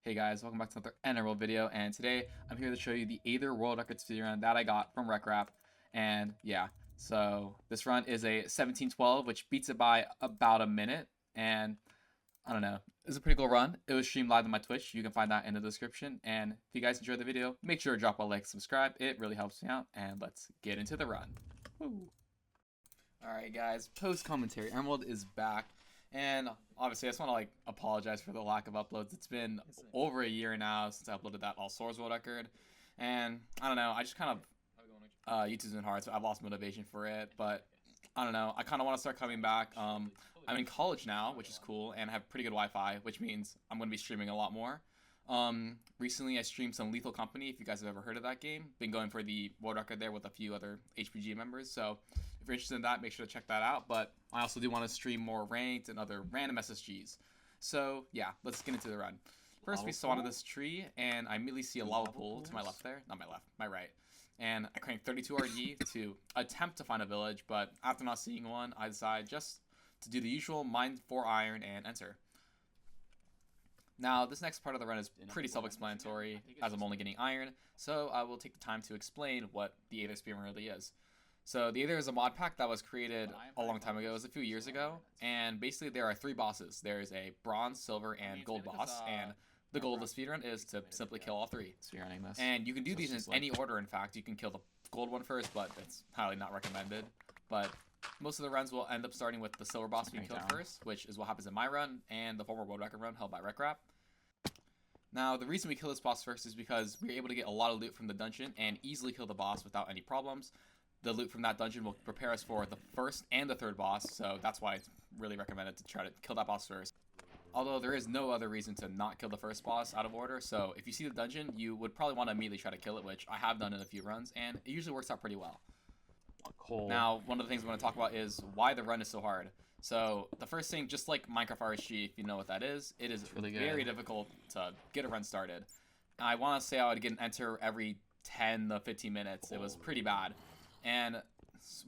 Hey guys, welcome back to another nEmerald video, and today I'm here to show you the Aether World Record Speedrun that I got from RecRap. And yeah, so this run is a 1712, which beats it by about a minute, and I don't know, it's a pretty cool run. It was streamed live on my Twitch, you can find that in the description, and if you guys enjoyed the video, make sure to drop a like, subscribe, it really helps me out, and let's get into the run. Woo. Alright guys, post-commentary, Emerald is back. And obviously, I just want to apologize for the lack of uploads. It's been over a year now since I uploaded that All Swords World record, and I don't know. I just kind of YouTube's been hard, so I've lost motivation for it. But I don't know. I kind of want to start coming back. I'm in college now, which is cool, and I have pretty good Wi-Fi, which means I'm going to be streaming a lot more. Recently I streamed some Lethal Company, if you guys have ever heard of that game. Been going for the world record there with a few other HPG members, so if you're interested in that, make sure to check that out. But I also do want to stream more ranked and other random SSGs. So yeah, let's get into the run. First we spawn in this tree, and I immediately see a lava pool to my left there. Not my left, my right. And I crank 32 RD to attempt to find a village, but after not seeing one, I decide just to do the usual mine 4 iron and enter. Now, this next part of the run is pretty self-explanatory, as I'm only getting iron, so I will take the time to explain what the Aether Speedrun really is. So, the Aether is a mod pack that was created a long time ago, it was a few years ago, and basically there are 3 bosses. There's a bronze, silver, and gold boss, and the goal of the speedrun is to simply kill all 3. Speedrunning this. And you can do these in any order, in fact. You can kill the gold one first, but it's highly not recommended. But most of the runs will end up starting with the silver boss being killed first, which is what happens in my run, and the former world record run held by RecRap. Now, the reason we kill this boss first is because we're able to get a lot of loot from the dungeon and easily kill the boss without any problems. The loot from that dungeon will prepare us for the first and the third boss, so that's why it's really recommended to try to kill that boss first. Although there is no other reason to not kill the first boss out of order, so if you see the dungeon, you would probably want to immediately try to kill it, which I have done in a few runs, and it usually works out pretty well. Cool. Now, one of the things we want to talk about is why the run is so hard. So, the first thing, just like Minecraft RSG, if you know what that is, it is really very difficult to get a run started. I want to say I would get an enter every 10 to 15 minutes. It was pretty bad. And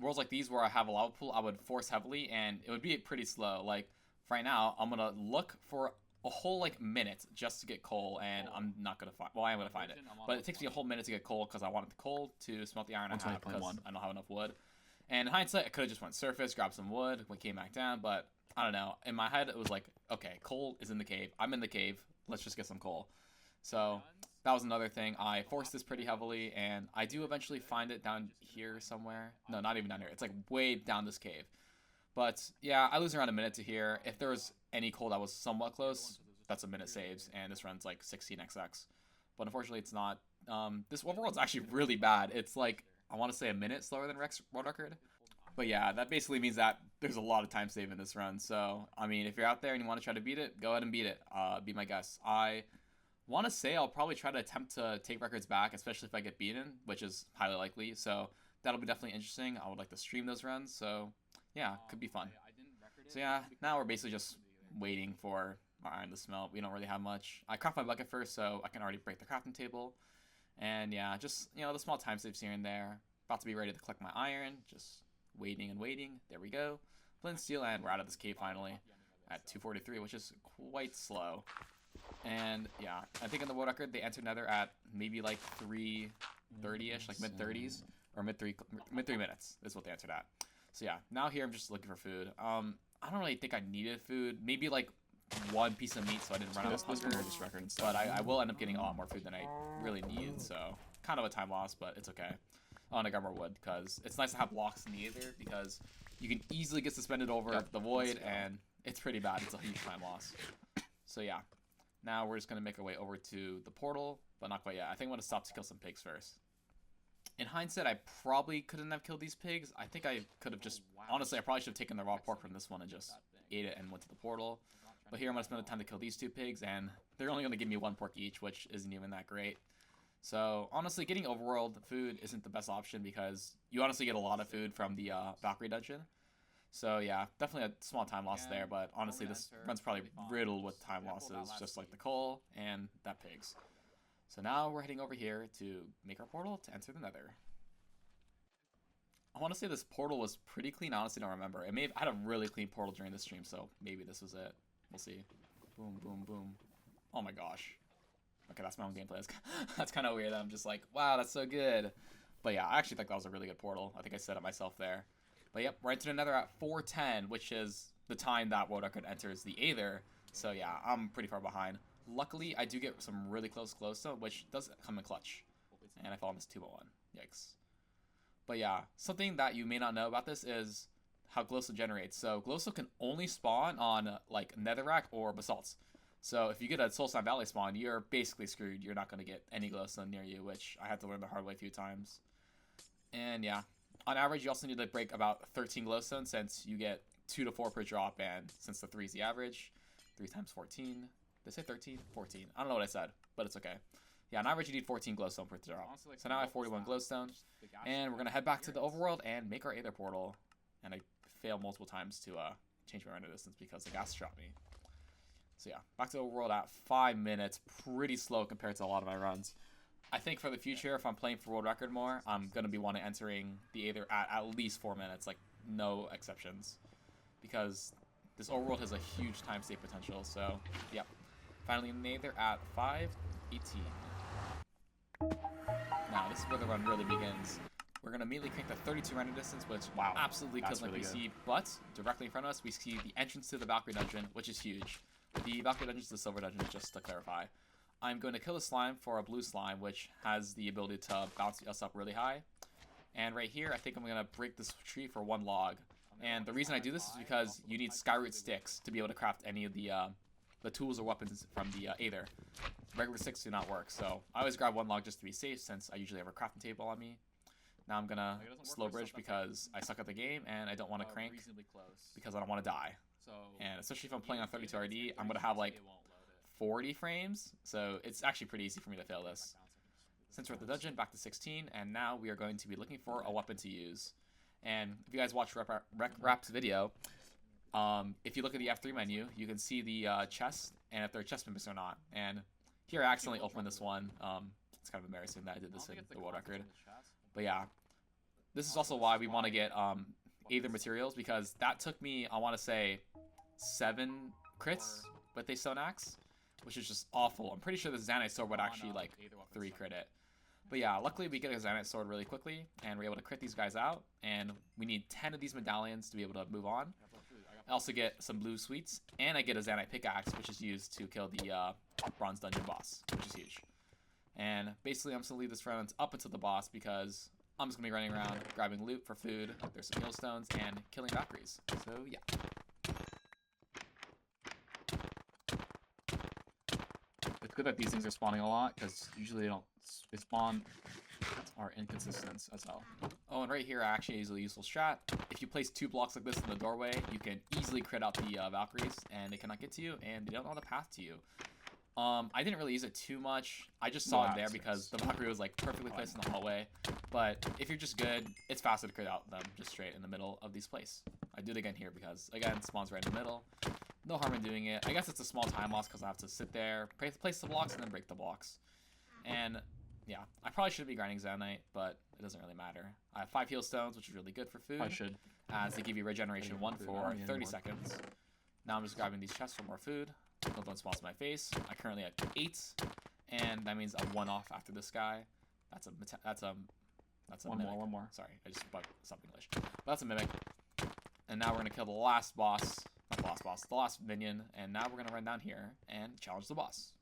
worlds like these where I have a lava pool, I would force heavily, and it would be pretty slow. Like, right now, I'm going to look for a whole, minute just to get coal, and I'm not going to find... Well, I am going to find it. But it takes me a whole minute to get coal because I wanted the coal to smelt the iron I have because I don't have enough wood. And in hindsight, I could have just went surface, grabbed some wood, we came back down, but I don't know. In my head, it was like, okay, coal is in the cave. I'm in the cave. Let's just get some coal. So that was another thing. I forced this pretty heavily, and I do eventually find it down here somewhere. No, not even down here. It's like way down this cave. But yeah, I lose around a minute to here. If there was any coal that was somewhat close, that's a minute saves, and this runs like 16xx. But unfortunately, it's not. This overworld's actually really bad. It's like, I want to say a minute slower than world record. But yeah, that basically means that there's a lot of time saved in this run. So, I mean, if you're out there and you want to try to beat it, go ahead and beat it. Be my guest. I want to say I'll probably try to attempt to take records back, especially if I get beaten, which is highly likely. So, that'll be definitely interesting. I would like to stream those runs. So, yeah, could be fun. So, yeah, now we're basically just waiting for our iron to smelt. We don't really have much. I craft my bucket first, so I can already break the crafting table. And yeah, just, the small time saves here and there. About to be ready to collect my iron. Just waiting and waiting. There we go. Flint steel, and we're out of this cave finally at 2:43, which is quite slow. And yeah, I think in the world record, they entered Nether at maybe like 3:30-ish, like mid-30s. Or mid-3 minutes is what they entered at. So yeah, now here I'm just looking for food. I don't really think I needed food. Maybe like one piece of meat so I didn't run out of hunger. But I will end up getting a lot more food than I really need, so kind of a time loss, but it's okay. Oh, and I got more wood because it's nice to have blocks in the Aether because you can easily get suspended over the void, and it's pretty bad. It's a huge time loss. So yeah, now we're just going to make our way over to the portal, but not quite yet. I think I'm going to stop to kill some pigs first. In hindsight, I probably couldn't have killed these pigs. I think I could have just... Honestly, I probably should have taken the raw pork from this one and just ate it and went to the portal. But here I'm going to spend the time to kill these 2 pigs, and they're only going to give me 1 pork each, which isn't even that great. So, honestly, getting overworld food isn't the best option because you honestly get a lot of food from the Valkyrie dungeon. So, yeah, definitely a small time loss there, but honestly, this run's probably riddled with time losses, just like the coal and that pigs. So now we're heading over here to make our portal to enter the Nether. I want to say this portal was pretty clean. I honestly don't remember. It may have had a really clean portal during the stream, so maybe this was it. We'll see. Boom, boom, boom. Oh my gosh. Okay, that's my own gameplay. That's kind of weird. I'm just like, wow, that's so good. But yeah, I actually think that was a really good portal. I think I set it myself there. But yep, we're into another at 4:10, which is the time that world record enters the Aether. So yeah, I'm pretty far behind. Luckily, I do get some really close glowstone, which does come in clutch. And I fall on this 2-1. Yikes. But yeah, something that you may not know about this is how glowstone generates. So glowstone can only spawn on like netherrack or basalts. So if you get a Soulstone Valley spawn, you're basically screwed. You're not going to get any glowstone near you, which I had to learn the hard way a few times. And yeah, on average, you also need to break about 13 glowstone since you get 2 to 4 per drop, and since the 3 is the average, 3 times 14. Did I say 13? 14. I don't know what I said, but it's okay. Yeah, on average, you need 14 glowstone per drop. So now I have 41 glowstone, and we're going to head back to the Overworld and make our Aether portal. And I failed multiple times to change my render distance because the gas shot me. So yeah, back to Overworld at 5 minutes. Pretty slow compared to a lot of my runs. I think for the future, if I'm playing for world record more, I'm going to be wanting entering the Aether at least 4 minutes, like no exceptions. Because this Overworld has a huge time save potential. So yeah, finally in the Aether at 5:18. Now this is where the run really begins. We're going to immediately crank the 32 render distance, which wow, absolutely kills my PC. But directly in front of us, we see the entrance to the Valkyrie dungeon, which is huge. The Valkyrie dungeon is the silver dungeon, just to clarify. I'm going to kill the slime for a blue slime, which has the ability to bounce us up really high. And right here, I think I'm going to break this tree for 1 log. And the reason I do this is because you need skyroot sticks to be able to craft any of the tools or weapons from the Aether. Regular sticks do not work, so I always grab 1 log just to be safe since I usually have a crafting table on me. Now I'm going to slow bridge because I suck at the game and I don't want to crank because I don't want to die. And especially if I'm playing on 32 RD, I'm going to have like 40 frames, so it's actually pretty easy for me to fail this. Since we're at the dungeon, back to 16, and now we are going to be looking for a weapon to use. And if you guys watch Rap's video, if you look at the F3 menu, you can see the chest, and if they're chest members or not. And here I accidentally opened this one. It's kind of embarrassing that I did this in the world record. But yeah, this is also why we want to get Aether materials, because that took me, I want to say, 7 crits with a stone axe, which is just awful. I'm pretty sure the Zanite sword would actually like 3 crit it. But yeah, luckily we get a Zanite sword really quickly, and we're able to crit these guys out, and we need 10 of these medallions to be able to move on. I also get some blue sweets, and I get a Zanite pickaxe, which is used to kill the bronze dungeon boss, which is huge. And basically I'm just going to leave this run up until the boss, because I'm just going to be running around grabbing loot for food, there's some healstones, and killing Valkyries. So yeah. It's good that these things are spawning a lot, because usually they don't spawn are inconsistent as hell. Oh, and right here I actually use a useful strat. If you place 2 blocks like this in the doorway, you can easily crit out the Valkyries, and they cannot get to you, and they don't know the path to you. I didn't really use it too much. I just saw it there because the Valkyrie was like perfectly placed in the hallway. But if you're just good, it's faster to crit out them just straight in the middle of these places. I do it again here because, again, it spawns right in the middle. No harm in doing it. I guess it's a small time loss because I have to sit there, place the blocks, and then break the blocks. And yeah, I probably should be grinding Zanite, but it doesn't really matter. I have 5 heal stones, which is really good for food. I should. As they give you regeneration 1 for 30 seconds. Now I'm just grabbing these chests for more food. No one spawns in my face. I currently have 8, and that means I'm 1 off after this guy. That's a mimic. One more. Sorry, I just bugged something English. But that's a mimic. And now we're gonna kill the last boss. Not the last boss, the last minion. And now we're gonna run down here and challenge the boss.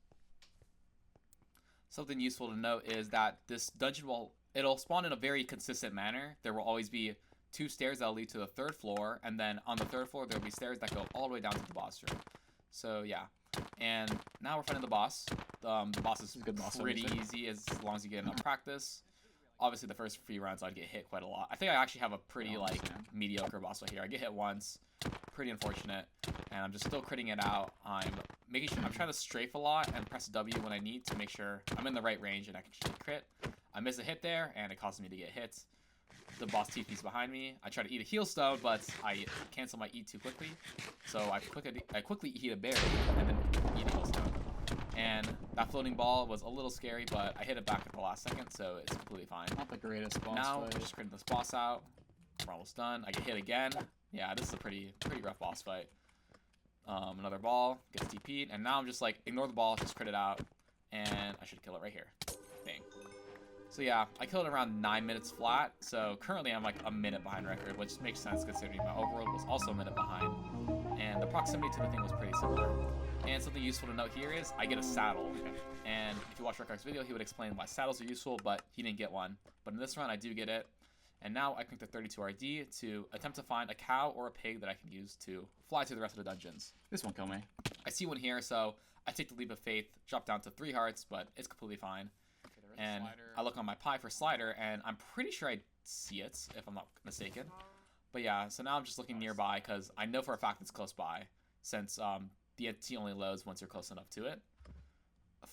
Something useful to note is that this dungeon it'll spawn in a very consistent manner. There will always be 2 stairs that'll lead to the 3rd floor, and then on the 3rd floor there'll be stairs that go all the way down to the boss room. So yeah, and now we're fighting the boss. The boss is pretty easy as long as you get enough practice. Obviously, the first few rounds I'd get hit quite a lot. I think I actually have a pretty mediocre boss fight here. I get hit once, pretty unfortunate, and I'm just still critting it out. I'm trying to strafe a lot and press W when I need to make sure I'm in the right range and I can actually crit. I miss a hit there, and it causes me to get hit. The boss TP's behind me. I try to eat a heal stone, but I cancel my eat too quickly. So I quickly eat a berry and then eat a heal stone. And that floating ball was a little scary, but I hit it back at the last second, so it's completely fine. Not the greatest boss now, fight. We're just critting this boss out. We're almost done. I get hit again. Yeah, this is a pretty rough boss fight. Another ball gets TP'd, and now I'm just like, ignore the ball, just crit it out. and I should kill it right here. Bang. So yeah, I killed it around 9 minutes flat, so currently I'm like a minute behind record, which makes sense considering my Overworld was also a minute behind, and the proximity to the thing was pretty similar. And something useful to note here is I get a saddle, and if you watch Rekar's video, he would explain why saddles are useful, but he didn't get one. But in this run, I do get it, and now I click the 32 RD to attempt to find a cow or a pig that I can use to fly to the rest of the dungeons. This won't kill me. I see one here, so I take the leap of faith, drop down to 3 hearts, but it's completely fine. And I look on my pie for slider, and I'm pretty sure I see it, if I'm not mistaken. But yeah, so now I'm just looking nearby, because I know for a fact it's close by, since the entity only loads once you're close enough to it.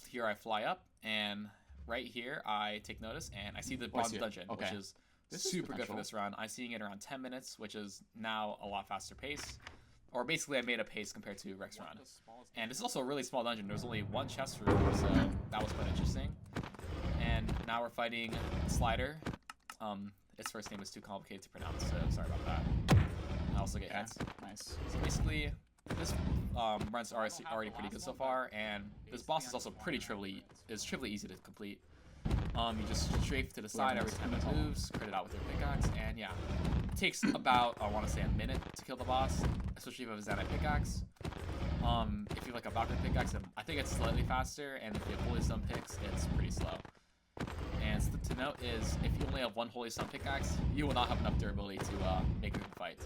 Here I fly up, and right here I take notice, and I see the bronze dungeon, which is super good for this run. I'm seeing it around 10 minutes, which is now a lot faster pace. Or basically I made a pace compared to Rex run. And this is also a really small dungeon. There's only 1 chest room, so that was quite interesting. And now we're fighting Slider. Its first name is too complicated to pronounce, so sorry about that. I also get hits. Nice. So basically, this run's already pretty good so far, and this boss is also trivially easy to complete. You just strafe to the side every time it moves, crit it out with your pickaxe, and yeah. It takes about, I want to say, a minute to kill the boss, especially if you have a Zanite pickaxe. If you have like a Valkyrie pickaxe, I think it's slightly faster, and if you have Holy Stone picks, it's pretty slow. And to note is, if you only have 1 Holy Stone pickaxe, you will not have enough durability to make a good fight.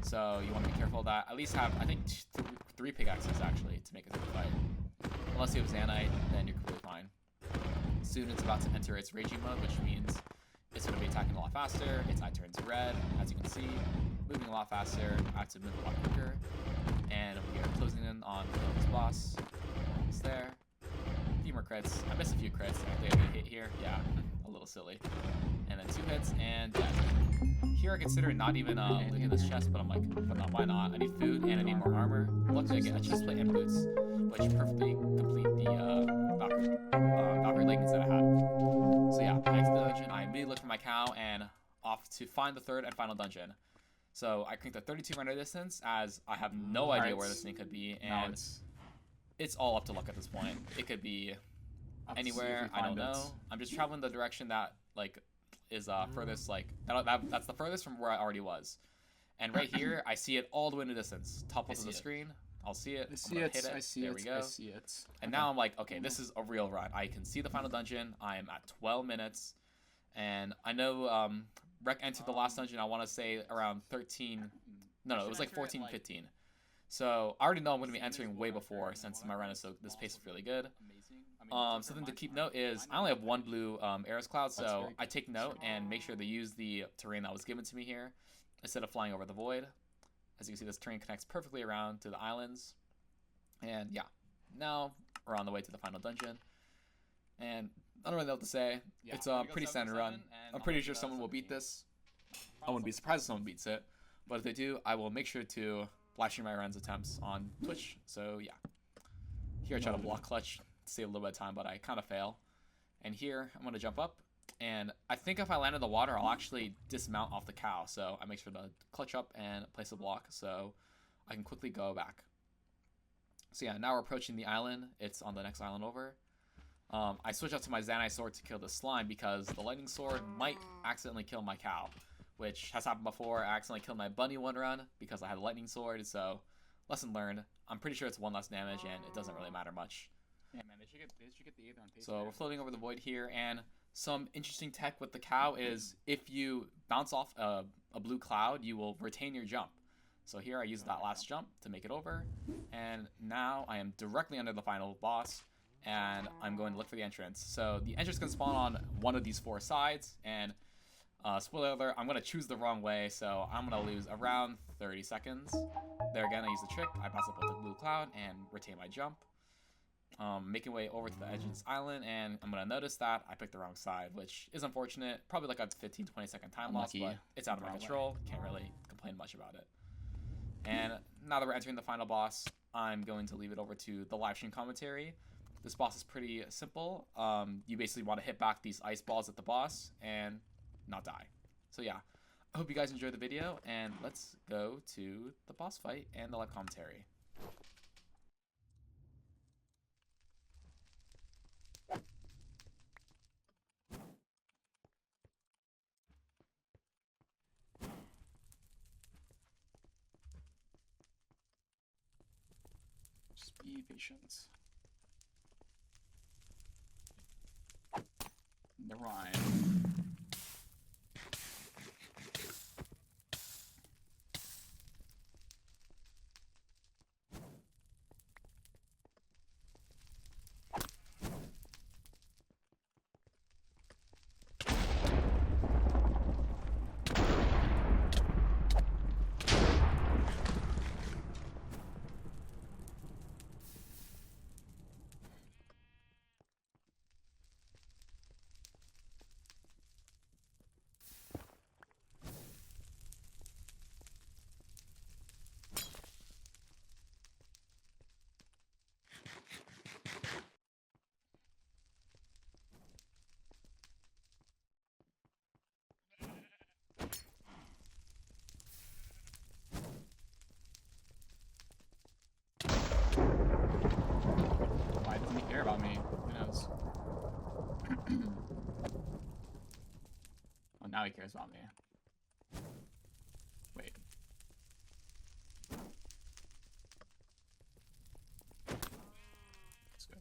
So you want to be careful of that. At least have, I think, 3 pickaxes actually to make a good fight. Unless you have Zanite, then you're completely fine. Soon it's about to enter its raging mode, which means it's going to be attacking a lot faster. Its eye turns red, as you can see, moving a lot faster. I have to move a lot quicker. And we are closing in on killing this boss. It's there. A few more crits. I missed a few crits. I think I get hit here. Yeah, a little silly. And then 2 hits and dead. Here I consider not even looting this chest, but I'm like, but not, why not? I need food and I need more armor. Luckily I get a chest plate and boots, which perfectly complete the Valkyrie leggings that I had. So yeah, next dungeon, I immediately look for my cow and off to find the 3rd and final dungeon. So I cranked the 32 render distance, as I have no idea where this thing could be, and it's all up to luck at this point. It could be anywhere, I don't know. I'm just traveling the direction that like is furthest, like that's the furthest from where I already was. And right here, I see it all the way in the distance, top left of the screen. I'll see it. I see it. I see it. There we go. I see it. And now I'm like, okay, this is a real run. I can see the final dungeon. I am at 12 minutes, and I know Rec entered the last dungeon. I want to say around 13. No, it was like 14, 15. So I already know I'm going to be entering way before, since my run is this pace is really good. Something to keep note is I only have 1 blue Aeros Cloud, so I take note and make sure to use the terrain that was given to me here instead of flying over the void. As you can see, this terrain connects perfectly around to the islands. And yeah, now we're on the way to the final dungeon. And I don't really know what to say. Yeah, it's a pretty standard run. I'm pretty sure someone will beat this. I wouldn't be surprised if someone beats it. But if they do, I will make sure to live stream my runs attempts on Twitch. So yeah. Here I try to block clutch to save a little bit of time, but I kind of fail. And here I'm going to jump up. And I think if I land in the water, I'll actually dismount off the cow. So I make sure to clutch up and place a block so I can quickly go back. So yeah, now we're approaching the island. It's on the next island over. I switch up to my Zanite sword to kill the slime because the lightning sword might accidentally kill my cow, which has happened before. I accidentally killed my bunny one run because I had a lightning sword. So lesson learned. I'm pretty sure it's 1 less damage and it doesn't really matter much. Yeah, man, they should get the Aether on pace. So we're floating over the void here, and some interesting tech with the cow is if you bounce off a blue cloud, you will retain your jump. So here I use that last jump to make it over, and now I am directly under the final boss, and I'm going to look for the entrance. So the entrance can spawn on one of these 4 sides, and spoiler alert, I'm going to choose the wrong way, so I'm going to lose around 30 seconds. There again, I use the trick. I bounce up with the blue cloud and retain my jump. Making way over to the edge of this island, and I'm going to notice that I picked the wrong side, which is unfortunate. Probably like a 15-20 second time loss, but it's out of my control. Can't really complain much about it. And now that we're entering the final boss, I'm going to leave it over to the live stream commentary. This boss is pretty simple. You basically want to hit back these ice balls at the boss and not die. So yeah, I hope you guys enjoyed the video, and let's go to the boss fight and the live commentary. Be patient. The rhyme. Why doesn't he care about me? Who knows? Oh, now he cares about me. Wait. That's good.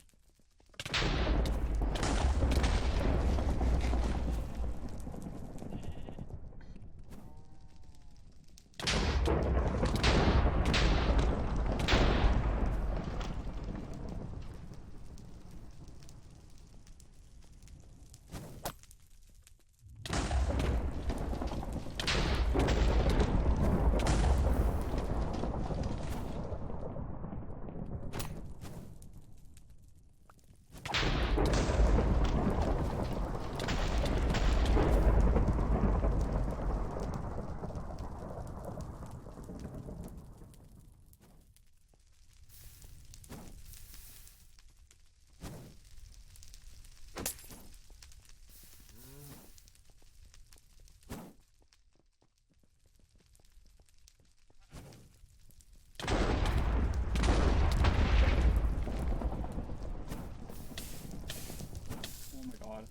Oh my god.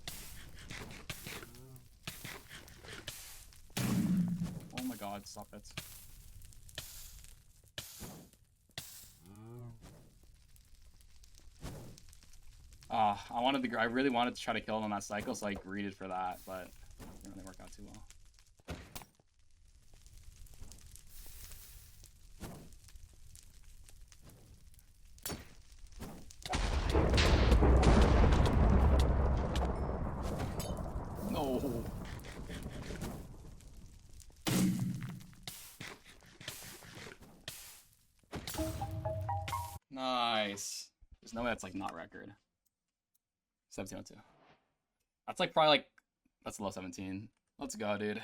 Oh my god, stop it. I really wanted to try to kill him on that cycle, so I greeted for that, but it didn't really work out too well. No. Nice. There's no way that's like not record. 1702. That's like probably like, that's low 17. Let's go, dude.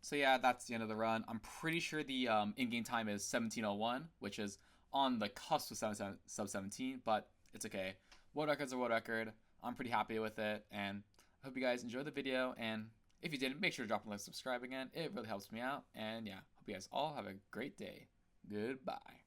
So yeah, that's the end of the run. I'm pretty sure the in-game time is 1701, which is on the cusp of sub 17, but it's okay. World record's a world record. I'm pretty happy with it, and I hope you guys enjoyed the video, and if you did, make sure to drop a like, subscribe again. It really helps me out, and yeah, hope you guys all have a great day. Goodbye.